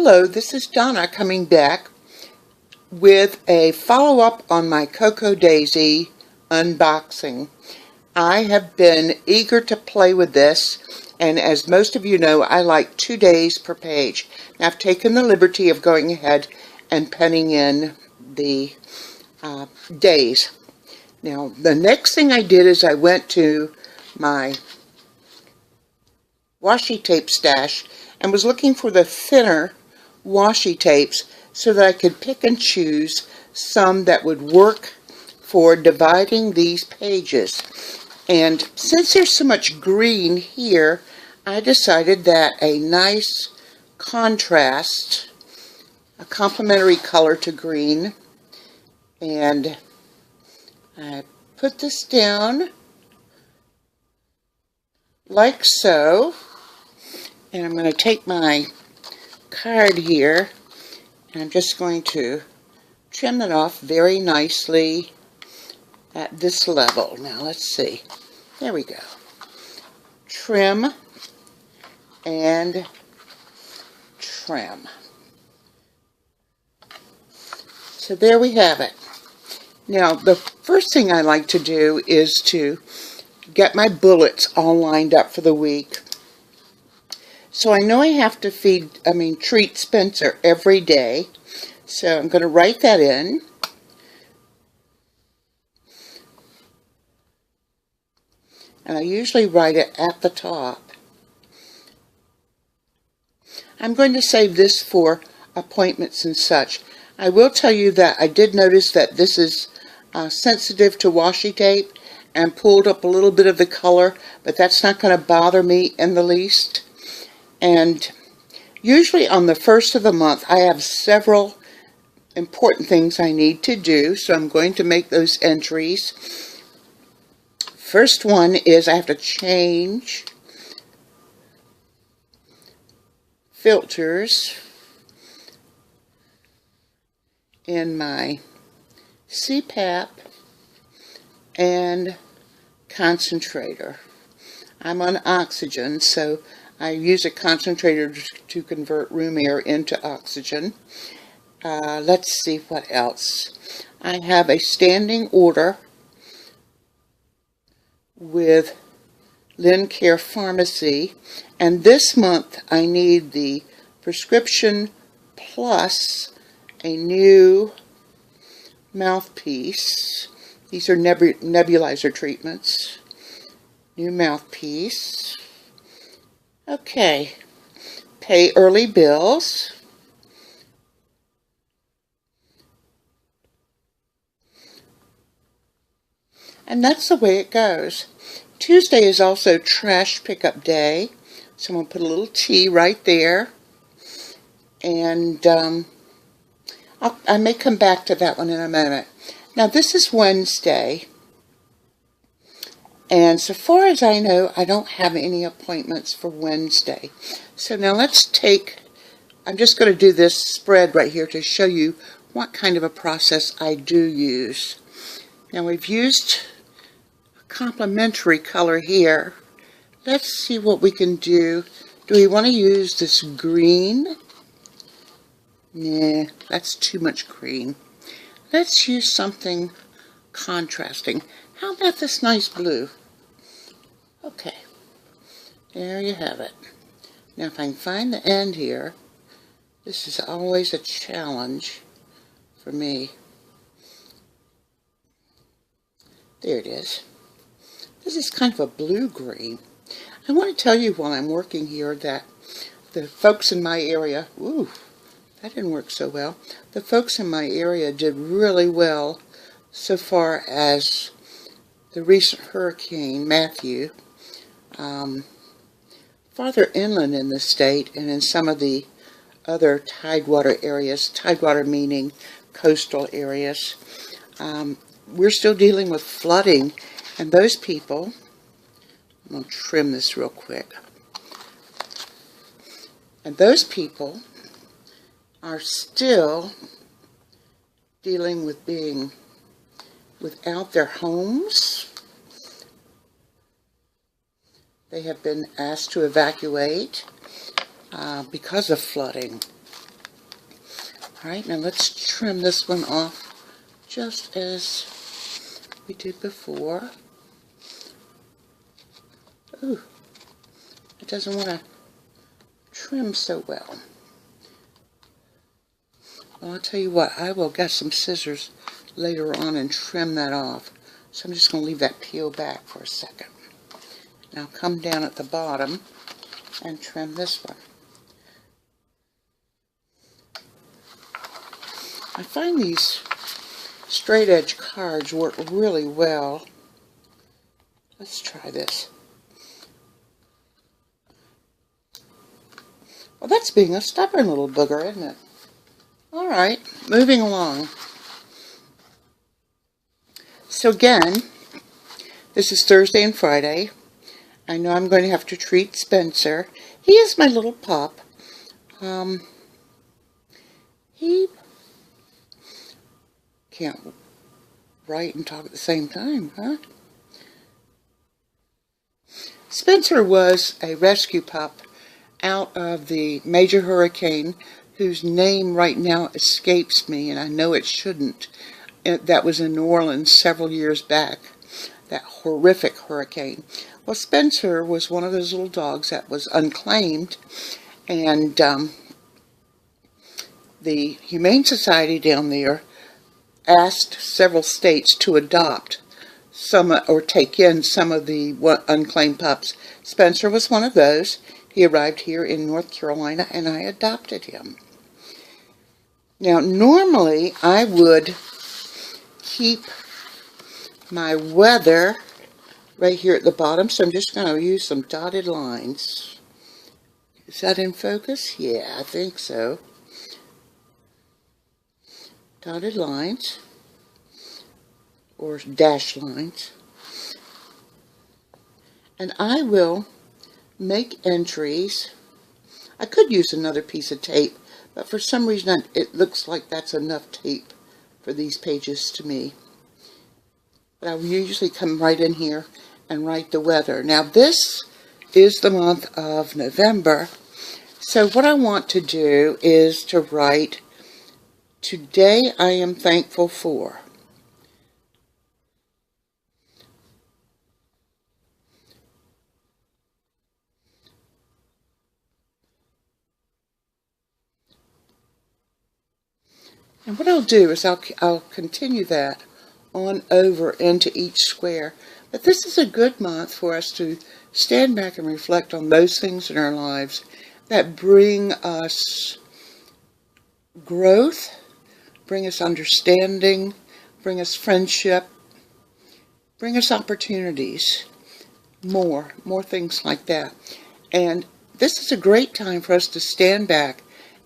Hello, this is Donna coming back with a follow-up on my Cocoa Daisy unboxing. I have been eager to play with this, and as most of you know, I like 2 days per page. Now, I've taken the liberty of going ahead and penning in the days. Now, the next thing I did is I went to my washi tape stash and was looking for the thinner washi tapes so that I could pick and choose some that would work for dividing these pages. And since there's so much green here, I decided that a nice contrast, a complementary color to green, and I put this down like so, and I'm going to take my card here and I'm just going to trim it off very nicely at this level. Now let's see, there we go, trim and trim. So there we have it. Now the first thing I like to do is to get my bullets all lined up for the week. So I know I have to treat Spencer every day. So I'm going to write that in. And I usually write it at the top. I'm going to save this for appointments and such. I will tell you that I did notice that this is sensitive to washi tape and pulled up a little bit of the color, but that's not going to bother me in the least. And usually on the first of the month, I have several important things I need to do, so I'm going to make those entries. First one is I have to change filters in my CPAP and concentrator. I'm on oxygen, so I use a concentrator to convert room air into oxygen. Let's see what else. I have a standing order with Lincare Pharmacy, and this month I need the prescription plus a new mouthpiece. These are nebulizer treatments. New mouthpiece. Okay, pay early bills. And that's the way it goes. Tuesday is also trash pickup day, so I'm going to put a little T right there. And I may come back to that one in a moment. Now this is Wednesday. And so far as I know, I don't have any appointments for Wednesday. So now I'm just going to do this spread right here to show you what kind of a process I do use. Now we've used a complementary color here. Let's see what we can do. Do we want to use this green? Nah, that's too much green. Let's use something contrasting. How about this nice blue? Okay, there you have it. Now if I can find the end here, this is always a challenge for me. There it is. This is kind of a blue-green. I want to tell you while I'm working here that the folks in my area, ooh, that didn't work so well. The folks in my area did really well so far as the recent Hurricane Matthew. Farther inland in the state and in some of the other tidewater areas, tidewater meaning coastal areas, we're still dealing with flooding, and those people, I'm going to trim this real quick, and those people are still dealing with being without their homes. They have been asked to evacuate because of flooding. Alright, now let's trim this one off just as we did before. Ooh, it doesn't want to trim so well. Well, I'll tell you what, I will get some scissors later on and trim that off. So I'm just going to leave that peel back for a second. Now come down at the bottom and trim this one. I find these straight edge cards work really well. Let's try this. Well, that's being a stubborn little booger, isn't it? Alright, moving along. So again, this is Thursday and Friday. I know I'm going to have to treat Spencer. He is my little pup. He can't write and talk at the same time, huh? Spencer was a rescue pup out of the major hurricane whose name right now escapes me, and I know it shouldn't. That was in New Orleans several years back. That horrific hurricane. Well, Spencer was one of those little dogs that was unclaimed, and the Humane Society down there asked several states to adopt some or take in some of the unclaimed pups. Spencer was one of those. He arrived here in North Carolina, and I adopted him. Now, normally I would keep my weather right here at the bottom, so I'm just going to use some dotted lines. Is that in focus? Yeah, I think so. Dotted lines, or dashed lines. And I will make entries. I could use another piece of tape, but for some reason it looks like that's enough tape for these pages to me. But I will usually come right in here and write the weather. Now this is the month of November, so what I want to do is to write, today I am thankful for. And what I'll do is I'll continue that on over into each square. But this is a good month for us to stand back and reflect on those things in our lives that bring us growth, bring us understanding, bring us friendship, bring us opportunities, more things like that. And this is a great time for us to stand back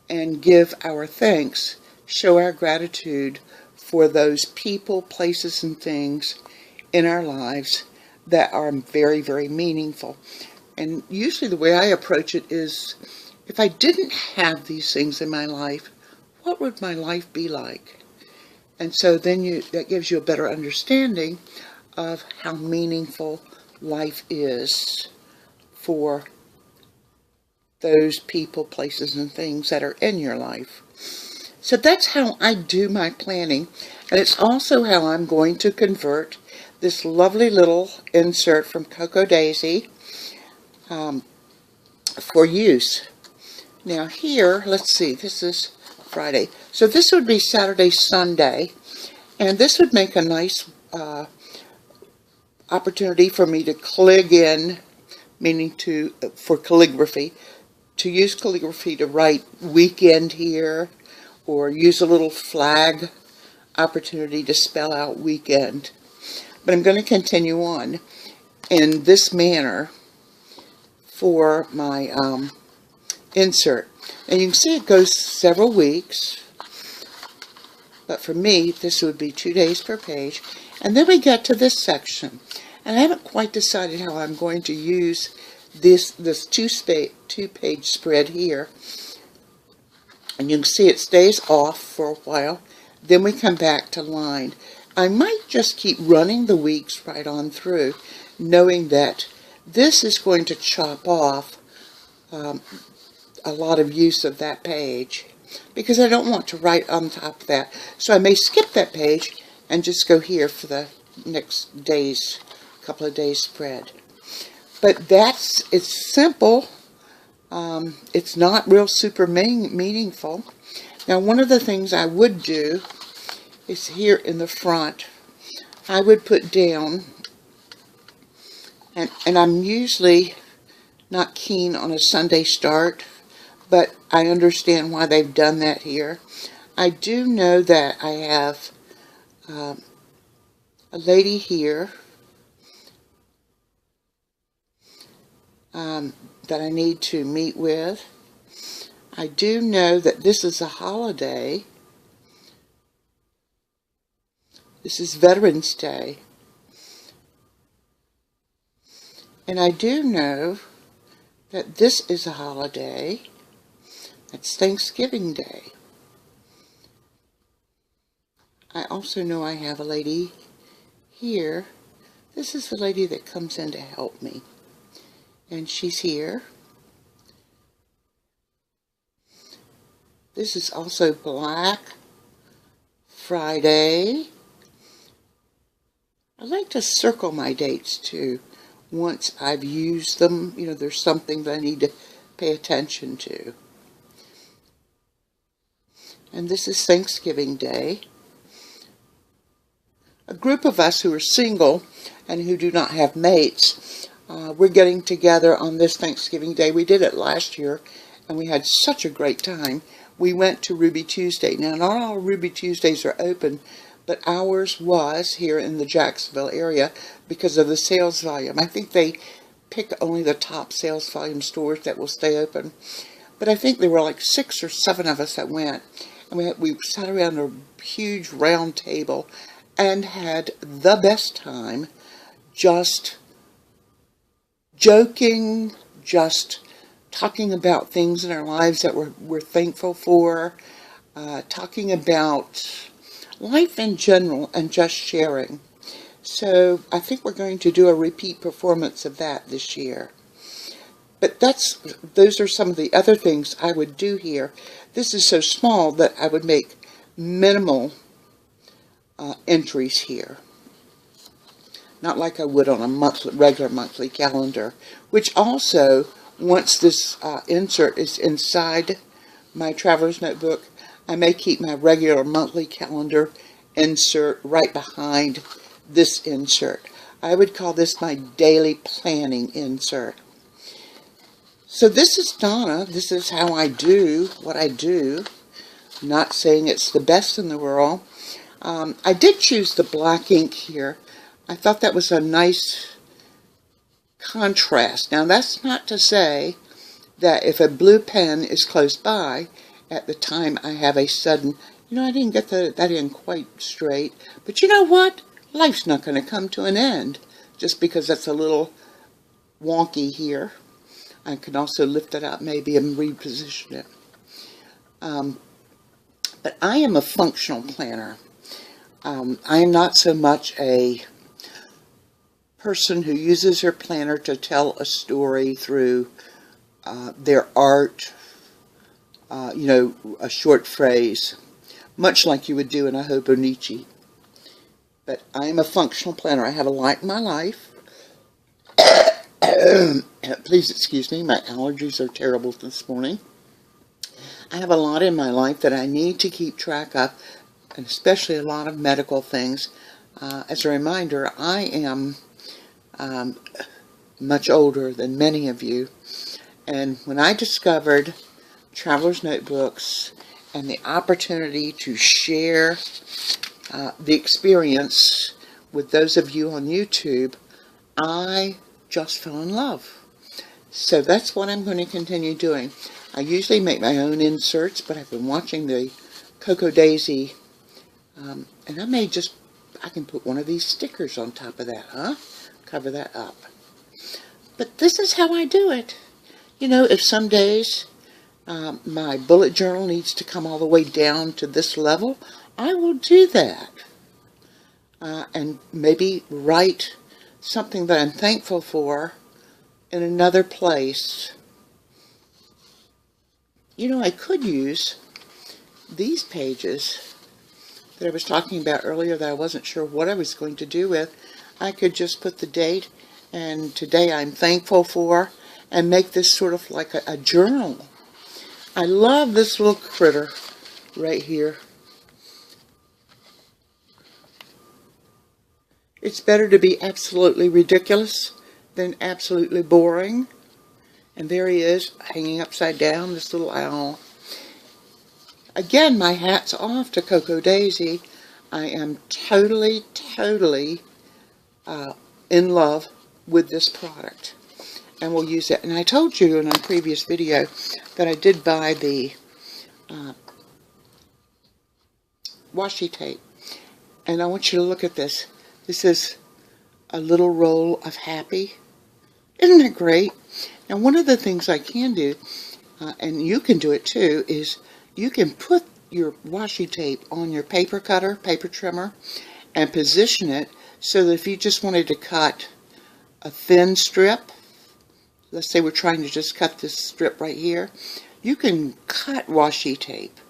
and give our thanks, show our gratitude for those people, places, and things in our lives that are very, very meaningful. And usually the way I approach it is, if I didn't have these things in my life, what would my life be like? And so then that gives you a better understanding of how meaningful life is for those people, places, and things that are in your life. So that's how I do my planning, and it's also how I'm going to convert this lovely little insert from Cocoa Daisy for use. Now here, let's see, this is Friday. So this would be Saturday, Sunday, and this would make a nice opportunity for me to clig in, meaning for calligraphy, to use calligraphy to write weekend here, or use a little flag opportunity to spell out weekend. But I'm going to continue on in this manner for my insert. And you can see it goes several weeks, but for me this would be 2 days per page. And then we get to this section, and I haven't quite decided how I'm going to use this two-page spread here. And you can see it stays off for a while. Then we come back to lined. I might just keep running the weeks right on through, knowing that this is going to chop off a lot of use of that page. because I don't want to write on top of that. So I may skip that page and just go here for the next day's, couple of days spread. But it's simple. It's not real super meaningful. Now, one of the things I would do is here in the front, I would put down, and I'm usually not keen on a Sunday start, but I understand why they've done that here. I do know that I have a lady here that I need to meet with. I do know that this is a holiday. This is Veterans Day. And I do know that this is a holiday. It's Thanksgiving Day. I also know I have a lady here. This is the lady that comes in to help me. And she's here. This is also Black Friday. I like to circle my dates too. Once I've used them, you know, there's something that I need to pay attention to. And this is Thanksgiving Day. A group of us who are single and who do not have mates, we're getting together on this Thanksgiving Day. We did it last year, and we had such a great time. We went to Ruby Tuesday. Now, not all Ruby Tuesdays are open, but ours was here in the Jacksonville area because of the sales volume. I think they pick only the top sales volume stores that will stay open. But I think there were like 6 or 7 of us that went. And we sat around a huge round table and had the best time, just joking, just talking about things in our lives that we're thankful for, talking about life in general, and just sharing. So I think we're going to do a repeat performance of that this year. But those are some of the other things I would do here. This is so small that I would make minimal entries here. Not like I would on a regular monthly calendar, which also, once this insert is inside my traveler's notebook, I may keep my regular monthly calendar insert right behind this insert. I would call this my daily planning insert. So this is Donna. This is how I do what I do. I'm not saying it's the best in the world. I did choose the black ink here. I thought that was a nice contrast. Now, that's not to say that if a blue pen is close by, at the time I have a sudden, I didn't get that in quite straight. But you know what? Life's not going to come to an end just because that's a little wonky here. I can also lift it up maybe and reposition it. But I am a functional planner. I am not so much a person who uses her planner to tell a story through their art, a short phrase, much like you would do in a Hobonichi. But I am a functional planner. I have a lot in my life. Please excuse me, my allergies are terrible this morning. I have a lot in my life that I need to keep track of, and especially a lot of medical things. As a reminder, I am much older than many of you, and when I discovered Traveler's Notebooks and the opportunity to share the experience with those of you on YouTube, I just fell in love. So that's what I'm going to continue doing. I usually make my own inserts, but I've been watching the Cocoa Daisy, and I can put one of these stickers on top of that, huh? Cover that up. But this is how I do it. If some days my bullet journal needs to come all the way down to this level, I will do that. And maybe write something that I'm thankful for in another place. I could use these pages that I was talking about earlier that I wasn't sure what I was going to do with, I could just put the date and today I'm thankful for, and make this sort of like a journal. I love this little critter right here. It's better to be absolutely ridiculous than absolutely boring. And there he is, hanging upside down, this little owl. Again, my hat's off to Cocoa Daisy. I am totally in love with this product. And we'll use it. And I told you in a previous video that I did buy the washi tape. And I want you to look at this. This is a little roll of happy. Isn't that great? And one of the things I can do, and you can do it too, is you can put your washi tape on your paper cutter, paper trimmer, and position it so that if you just wanted to cut a thin strip, let's say we're trying to just cut this strip right here, you can cut washi tape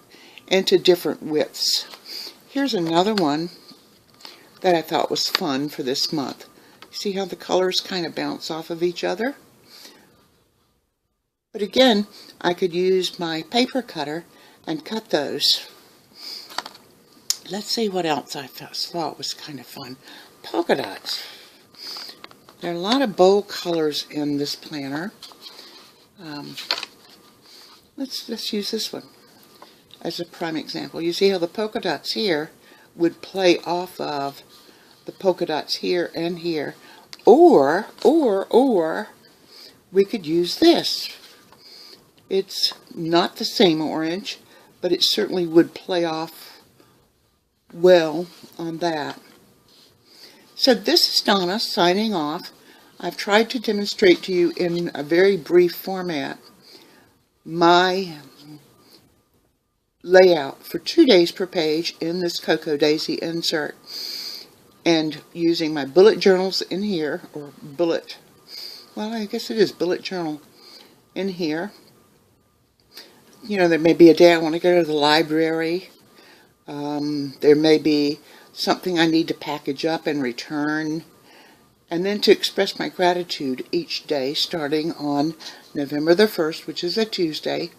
into different widths. Here's another one that I thought was fun for this month. See how the colors kind of bounce off of each other? But again, I could use my paper cutter and cut those. Let's see what else I thought was kind of fun. Polka dots. There are a lot of bold colors in this planner. Let's use this one as a prime example. You see how the polka dots here would play off of the polka dots here and here. Or we could use this. It's not the same orange, but it certainly would play off well on that. So this is Donna signing off. I've tried to demonstrate to you in a very brief format my layout for 2 days per page in this Cocoa Daisy insert, and using my bullet journals in here, or bullet, well, I guess it is bullet journal in here. You know, there may be a day I want to go to the library. There may be something I need to package up and return. And then to express my gratitude each day, starting on November the 1st, which is a Tuesday,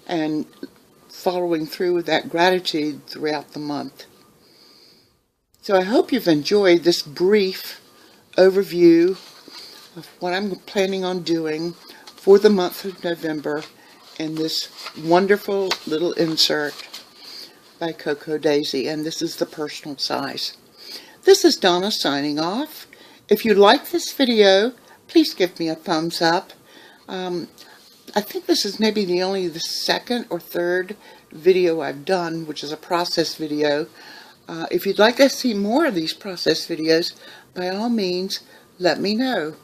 and following through with that gratitude throughout the month. So I hope you've enjoyed this brief overview of what I'm planning on doing for the month of November in this wonderful little insert by Cocoa Daisy, and this is the personal size. This is Donna signing off. If you like this video, please give me a thumbs up. I think this is maybe the second or third video I've done, which is a process video. If you'd like to see more of these process videos, by all means, let me know.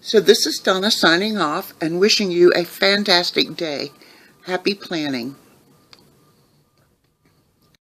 So this is Donna signing off and wishing you a fantastic day. Happy planning.